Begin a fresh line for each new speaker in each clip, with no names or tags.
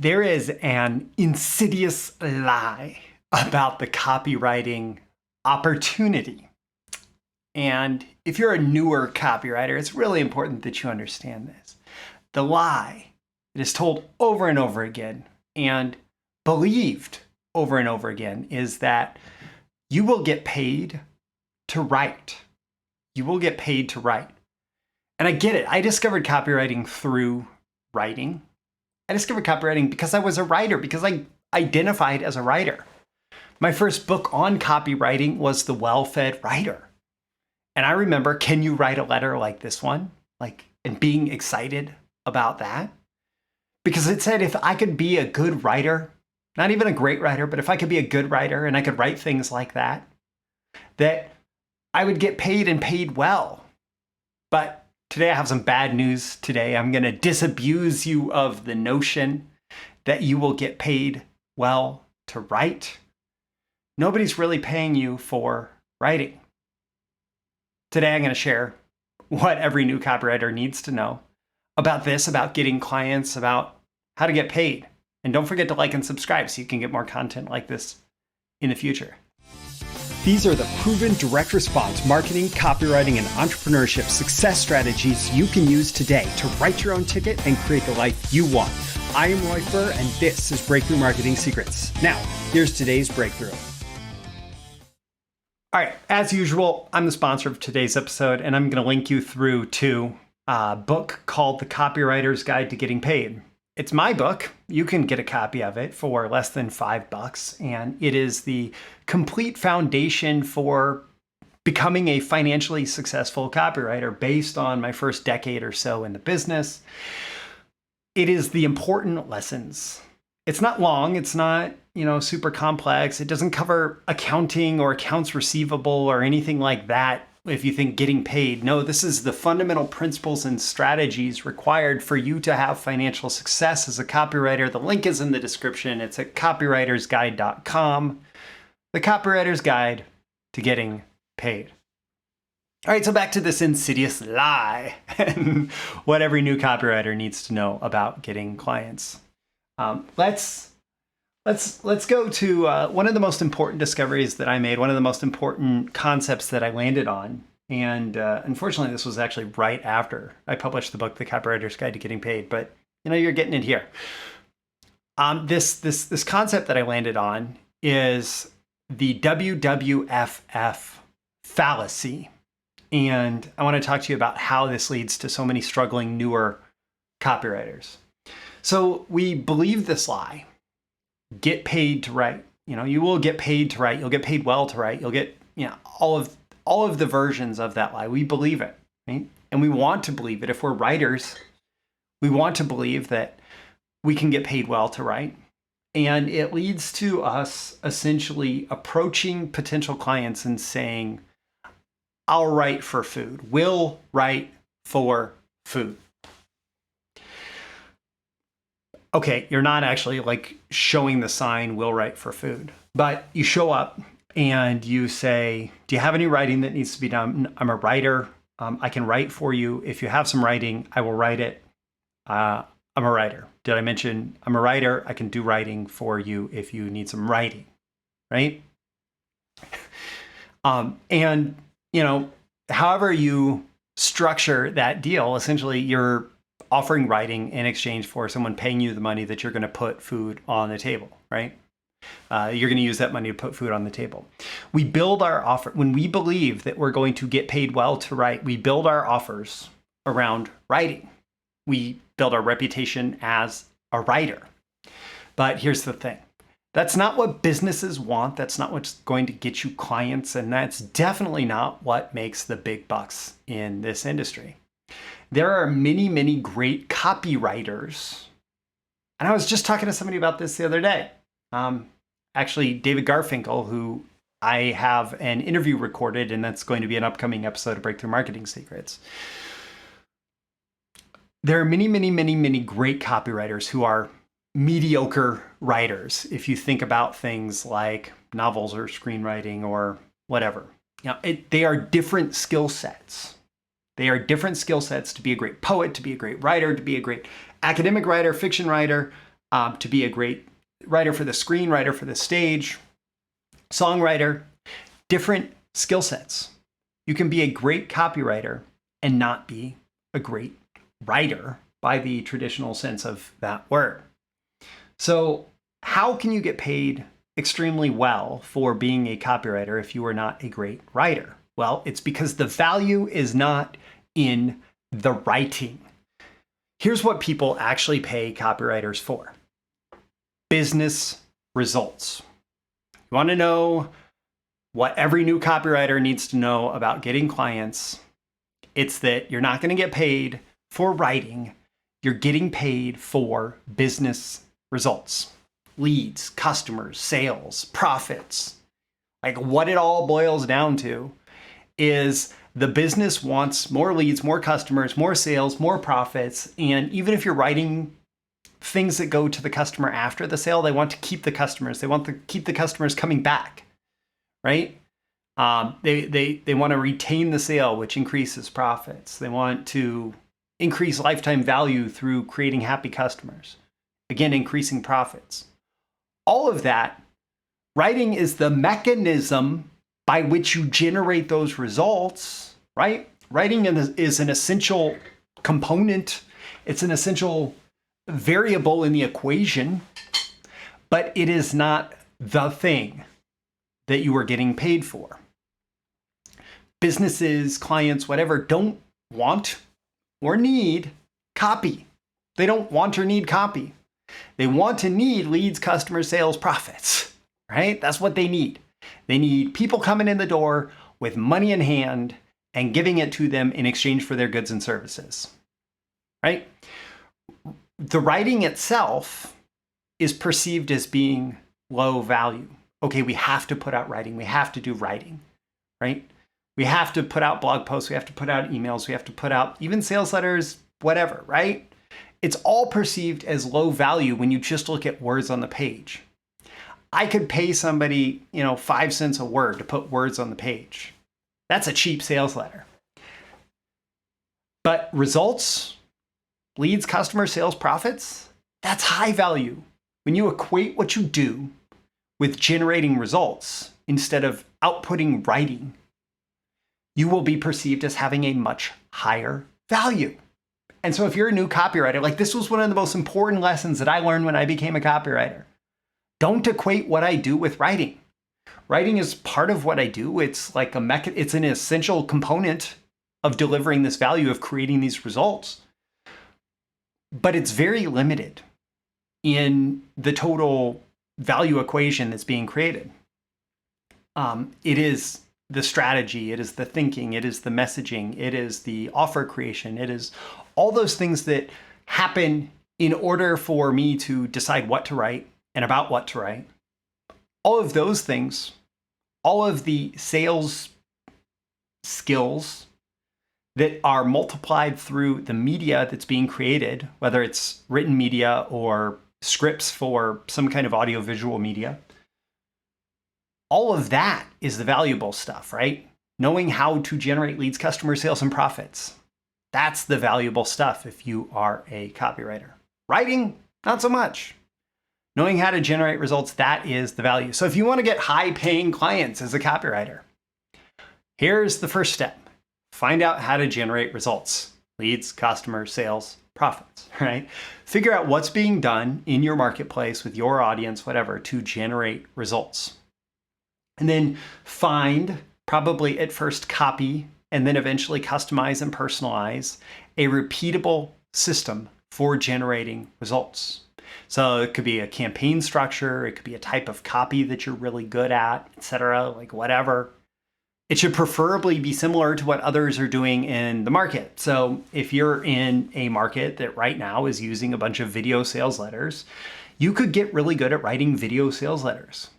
There is an insidious lie about the copywriting opportunity. And if you're a newer copywriter, it's really important that you understand this. The lie that is told over and over again and believed over and over again is that you will get paid to write. You will get paid to write. And I get it. I discovered copywriting through writing. I discovered copywriting because I was a writer, because I identified as a writer. My first book on copywriting was The Well-Fed Writer. And I remember, can you write a letter like this one? And being excited about that. Because it said if I could be a good writer, not even a great writer, but if I could be a good writer and I could write things like that, that I would get paid and paid well. But today I have some bad news today. I'm going to disabuse you of the notion that you will get paid well to write. Nobody's really paying you for writing. Today I'm going to share what every new copywriter needs to know about this, about getting clients, about how to get paid. And don't forget to like and subscribe so you can get more content like this in the future. These are the proven direct response marketing, copywriting, and entrepreneurship success strategies you can use today to write your own ticket and create the life you want. I am Roy Furr, and this is Breakthrough Marketing Secrets. Now, here's today's breakthrough. All right, as usual, I'm the sponsor of today's episode, and I'm going to link you through to a book called The Copywriter's Guide to Getting Paid. It's my book. You can get a copy of it for less than $5, and it is the complete foundation for becoming a financially successful copywriter based on my first decade or so in the business. It is the important lessons. It's not long. It's not, super complex. It doesn't cover accounting or accounts receivable or anything like that. If you think getting paid, no, this is the fundamental principles and strategies required for you to have financial success as a copywriter. The link is in the description. It's at copywritersguide.com. The Copywriter's Guide to Getting Paid. All right, so back to this insidious lie and what every new copywriter needs to know about getting clients. Let's go to one of the most important discoveries that I made, one of the most important concepts that I landed on. And unfortunately, this was actually right after I published the book, The Copywriter's Guide to Getting Paid. But you're getting it here. This concept that I landed on is the WWFF fallacy. And I want to talk to you about how this leads to so many struggling newer copywriters. So we believe this lie. Get paid to write. You will get paid to write. You'll get paid well to write. You'll get, all of the versions of that lie. We believe it, right? And we want to believe it. If we're writers, we want to believe that we can get paid well to write. And it leads to us essentially approaching potential clients and saying, I'll write for food. We'll write for food. Okay, you're not actually showing the sign, we'll write for food. But you show up and you say, do you have any writing that needs to be done? I'm a writer. I can write for you. If you have some writing, I will write it. I'm a writer. Did I mention I'm a writer? I can do writing for you if you need some writing, right? And, however you structure that deal, essentially you're offering writing in exchange for someone paying you the money that you're going to put food on the table, right? You're going to use that money to put food on the table. We build our offer when we believe that we're going to get paid well to write. We build our offers around writing. We build our reputation as a writer. But here's the thing. That's not what businesses want. That's not what's going to get you clients. And that's definitely not what makes the big bucks in this industry. There are many, many great copywriters. And I was just talking to somebody about this the other day. Actually, David Garfinkel, who I have an interview recorded, and that's going to be an upcoming episode of Breakthrough Marketing Secrets. There are many, many, many, many great copywriters who are mediocre writers. If you think about things like novels or screenwriting or whatever, they are different skill sets. They are different skill sets to be a great poet, to be a great writer, to be a great academic writer, fiction writer, to be a great writer for the screen, writer for the stage, songwriter, different skill sets. You can be a great copywriter and not be a great writer by the traditional sense of that word. So how can you get paid extremely well for being a copywriter if you are not a great writer? Well, it's because the value is not in the writing. Here's what people actually pay copywriters for: business results. You want to know what every new copywriter needs to know about getting clients? It's that you're not going to get paid for writing. You're getting paid for business results. Leads, customers, sales, profits. Like, what it all boils down to is the business wants more leads, more customers, more sales, more profits. And even if you're writing things that go to the customer after the sale, they want to keep the customers. They want to keep the customers coming back, right? They want to retain the sale, which increases profits. They want to increase lifetime value through creating happy customers. Again, increasing profits. All of that, writing is the mechanism by which you generate those results, right? Writing is an essential component. It's an essential variable in the equation, but it is not the thing that you are getting paid for. Businesses, clients, whatever, don't want or need copy. They don't want or need copy. They want to need leads, customers, sales, profits, right? That's what they need. They need people coming in the door with money in hand and giving it to them in exchange for their goods and services, right? The writing itself is perceived as being low value. Okay, we have to put out writing. We have to do writing, right? We have to put out blog posts. We have to put out emails. We have to put out even sales letters, whatever, right? It's all perceived as low value when you just look at words on the page. I could pay somebody, 5 cents a word to put words on the page. That's a cheap sales letter. But results, leads, customers, sales, profits, that's high value. When you equate what you do with generating results instead of outputting writing, you will be perceived as having a much higher value. And so if you're a new copywriter, like, this was one of the most important lessons that I learned when I became a copywriter. Don't equate what I do with writing. Writing is part of what I do. It's like it's an essential component of delivering this value, of creating these results. But it's very limited in the total value equation that's being created. It is the strategy, it is the thinking, it is the messaging, it is the offer creation, it is all those things that happen in order for me to decide what to write and about what to write. All of those things, all of the sales skills that are multiplied through the media that's being created, whether it's written media or scripts for some kind of audiovisual media, all of that is the valuable stuff, right? Knowing how to generate leads, customers, sales, and profits. That's the valuable stuff if you are a copywriter. Writing, not so much. Knowing how to generate results, that is the value. So if you want to get high-paying clients as a copywriter, here's the first step. Find out how to generate results. Leads, customers, sales, profits, right? Figure out what's being done in your marketplace with your audience, whatever, to generate results. And then find, probably at first copy, and then eventually customize and personalize a repeatable system for generating results. So it could be a campaign structure, it could be a type of copy that you're really good at, etc., like whatever. It should preferably be similar to what others are doing in the market. So if you're in a market that right now is using a bunch of video sales letters, you could get really good at writing video sales letters.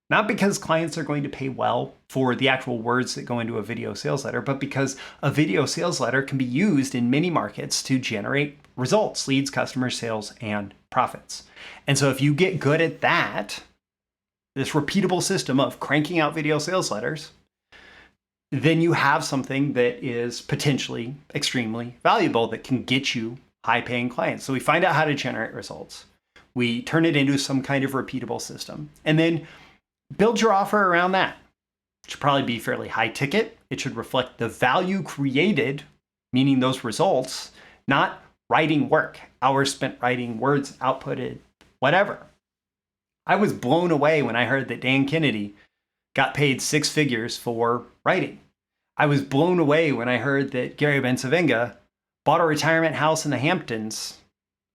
Not because clients are going to pay well for the actual words that go into a video sales letter, but because a video sales letter can be used in many markets to generate results, leads, customers, sales, and profits. And so if you get good at that, this repeatable system of cranking out video sales letters, then you have something that is potentially extremely valuable that can get you high-paying clients. So we find out how to generate results. We turn it into some kind of repeatable system, and then build your offer around that. It should probably be fairly high ticket. It should reflect the value created, meaning those results, not writing work, hours spent writing, words outputted, whatever. I was blown away when I heard that Dan Kennedy got paid 6 figures for writing. I was blown away when I heard that Gary Bencivenga bought a retirement house in the Hamptons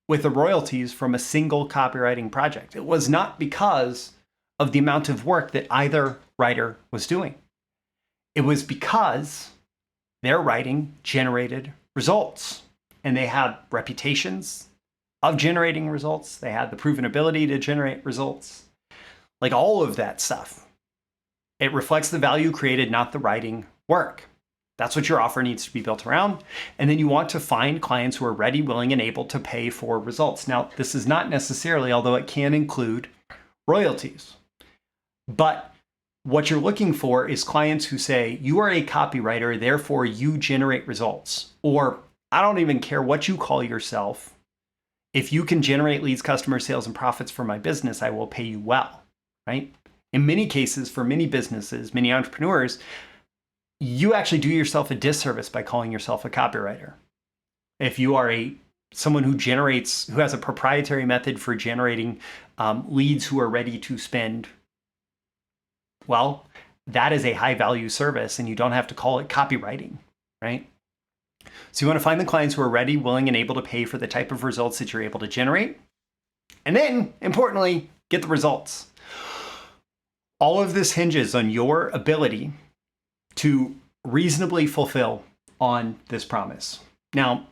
with the royalties from a single copywriting project. It was not because of the amount of work that either writer was doing. It was because their writing generated results, and they had reputations of generating results. They had the proven ability to generate results, like all of that stuff. It reflects the value created, not the writing work. That's what your offer needs to be built around. And then you want to find clients who are ready, willing, and able to pay for results. Now, this is not necessarily, although it can include royalties. But what you're looking for is clients who say, you are a copywriter, therefore you generate results. Or I don't even care what you call yourself. If you can generate leads, customer sales, and profits for my business, I will pay you well, right? In many cases, for many businesses, many entrepreneurs, you actually do yourself a disservice by calling yourself a copywriter. If you are someone who has a proprietary method for generating leads who are ready to spend, well, that is a high value service, and you don't have to call it copywriting, right? So you want to find the clients who are ready, willing, and able to pay for the type of results that you're able to generate. And then, importantly, get the results. All of this hinges on your ability to reasonably fulfill on this promise. Now,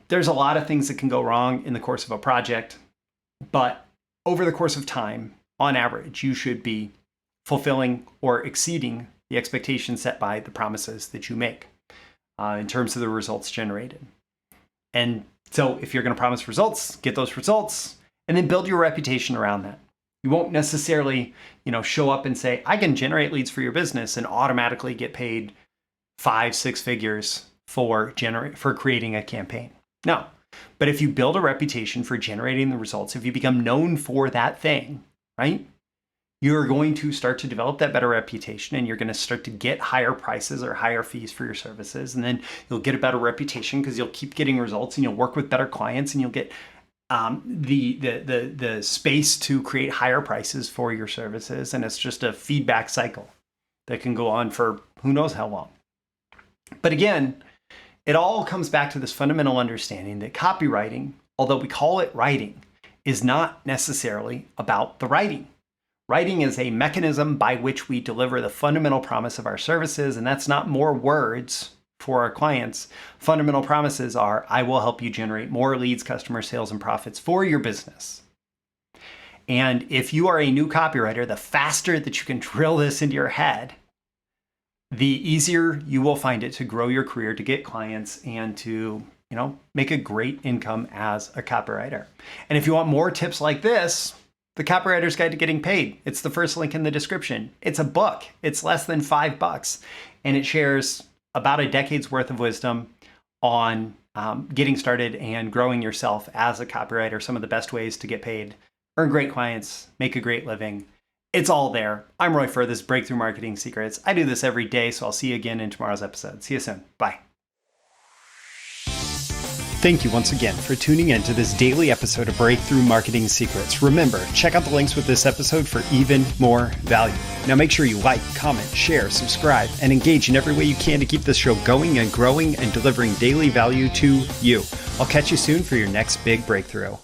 there's a lot of things that can go wrong in the course of a project, but over the course of time, on average, you should be fulfilling or exceeding the expectations set by the promises that you make in terms of the results generated. And so if you're going to promise results, get those results, and then build your reputation around that. You won't necessarily, show up and say, I can generate leads for your business and automatically get paid 5-6 figures for creating a campaign. No. But if you build a reputation for generating the results, if you become known for that thing, right, you're going to start to develop that better reputation, and you're going to start to get higher prices or higher fees for your services. And then you'll get a better reputation because you'll keep getting results, and you'll work with better clients, and you'll get the space to create higher prices for your services. And it's just a feedback cycle that can go on for who knows how long. But again, it all comes back to this fundamental understanding that copywriting, although we call it writing, is not necessarily about the writing. Writing is a mechanism by which we deliver the fundamental promise of our services, and that's not more words for our clients. Fundamental promises are, I will help you generate more leads, customer sales, and profits for your business. And if you are a new copywriter, the faster that you can drill this into your head, the easier you will find it to grow your career, to get clients, and to, make a great income as a copywriter. And if you want more tips like this, The Copywriter's Guide to Getting Paid. It's the first link in the description. It's a book. It's less than $5, and it shares about a decade's worth of wisdom on getting started and growing yourself as a copywriter, some of the best ways to get paid, earn great clients, make a great living. It's all there. I'm Roy Furr, this is Breakthrough Marketing Secrets. I do this every day, so I'll see you again in tomorrow's episode. See you soon. Bye. Thank you once again for tuning in to this daily episode of Breakthrough Marketing Secrets. Remember, check out the links with this episode for even more value. Now make sure you like, comment, share, subscribe, and engage in every way you can to keep this show going and growing and delivering daily value to you. I'll catch you soon for your next big breakthrough.